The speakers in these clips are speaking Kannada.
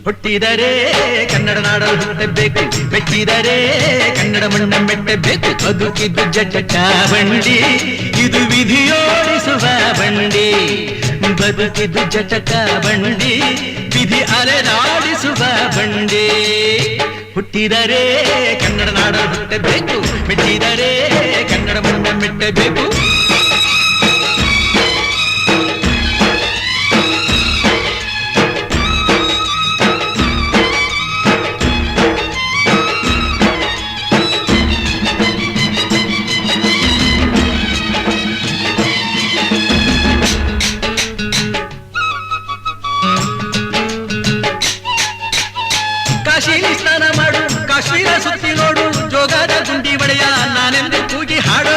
ಹುಟ್ಟಿದರೆ ಕನ್ನಡ ನಾಡಲು ಹುಟ್ಟಬೇಕು, ಮೆಚ್ಚಿದರೆ ಕನ್ನಡ ಮಣ್ಣ ಮೆಟ್ಟಬೇಕು. ಬದುಕಿದ್ದು ಜಟಕ ಬಂಡಿ, ಇದು ವಿಧಿಯೋಡಿಸುವ ಬಂಡಿ. ಬದುಕಿದ್ದು ಜಟಕ ಬಂಡಿ, ವಿಧಿ ಅಲೆದಾಡಿಸುವ ಬಂಡಿ. ಹುಟ್ಟಿದರೆ ಕನ್ನಡ ನಾಡಲು ಹುಟ್ಟಬೇಕು, ಮೆಚ್ಚಿದರೆ ಕನ್ನಡ ಮಣ್ಣ ಮೆಟ್ಟಬೇಕು. ಸ್ನಾನ ಮಾಡು, ಕಾಶ್ಮೀರ ಸುತ್ತಿ ನೋಡು, ಜೋಗದ ಗುಂಡಿ ಒಡೆಯ ನಾನೆಂದು ಕೂಗಿ ಹಾಡು.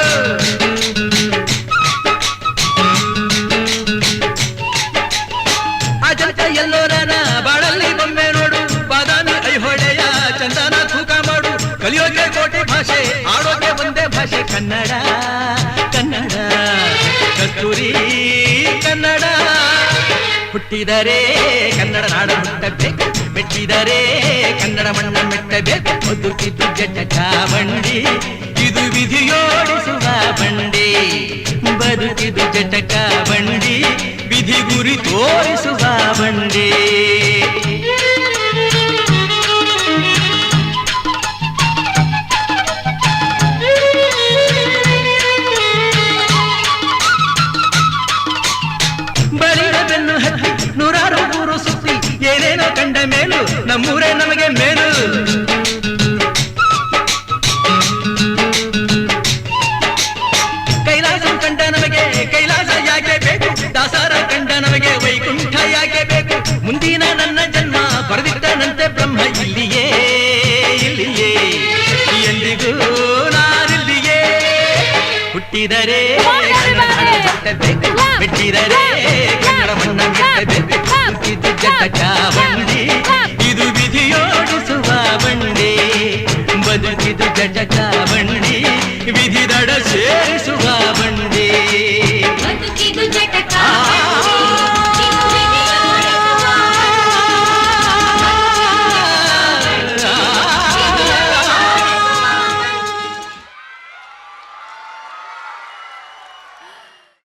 ಅಜಂತ ಎಲ್ಲೋರನ ಬಾಳಲ್ಲಿ ಬೊಮ್ಮೆ ನೋಡು, ಬಾದಾಮಿ ಐಹೊಳೆಯ ಚಂದನ ತೂಕ ಮಾಡು. ಕಲಿಯೋಕೆ ಕೋಟಿ ಭಾಷೆ, ಆಡೋಕೆ ಒಂದೇ ಭಾಷೆ ಕನ್ನಡ. ಕನ್ನಡ ಕಸ್ತೂರಿ ಕನ್ನಡ. ಹುಟ್ಟಿದರೆ ಕನ್ನಡ ನಾಡ ಹುಟ್ಟಬೇಕು, ಮೆಚ್ಚಿದರೆ ಕನ್ನಡ ಮಣ್ಣ ಮೆಟ್ಟಬೇಕು. ಬದುಕಿದ್ದು ಜಟಕ ಬಂಡಿ, ಇದು ವಿಧಿಯೋಡಿಸುವ ಬಂಡಿ. ಬದುಕಿದ್ದು ಜಟಕ ಬಂಡಿ, ವಿಧಿ ಗುರಿ ತೋರಿಸುವ ಬಂಡಿ. ಬಲಿರ ಬೆನ್ನು ಹತ್ತಿ ನೂರಾರು ಊರು ಸುತ್ತಿ, ಏನೇನೋ ಕಂಡ ಮೇಲು ನಮ್ಮೂರೇ ನಮಗೆ ಮೇಲು. ಕೈಲಾಸ ಕಂಡ ನಮಗೆ ಕೈಲಾಸ ಯಾಕೆ ಬೇಕು, ದಾಸರ ಕಂಡ ನಮಗೆ ವೈಕುಂಠ ಯಾಕೆ ಬೇಕು. ಮುಂದಿನ ನನ್ನ ಜನ್ಮ ಬರೆದಿಟ್ಟನಂತೆ ಬ್ರಹ್ಮ ಇಲ್ಲಿಯೇ ಇಲ್ಲಿಯೇ, ಎಂದಿಗೂ ನಾನಿಲ್ಲಿಯೇ. ಹುಟ್ಟಿದರೆ ಮೆಟ್ಟಬೇಕು, ಮೆಟ್ಟಿದರೆ ಕನ್ನಡ ಮಣ್ಣ ಮೆಟ್ಟಬೇಕು. ಇದು ಜಟಕ ಬಂಡಿ, ಇದು ವಿಧಿಯೋಡಿಸುವ ಬಂಡಿ. ಬದುಕಿದು ಜಟಕ ಬಂಡಿ, ವಿಧಿ ದಡ ಸೇರಿಸುವ ಬಂಡಿ. ಬದುಕಿದು ಜಟಕ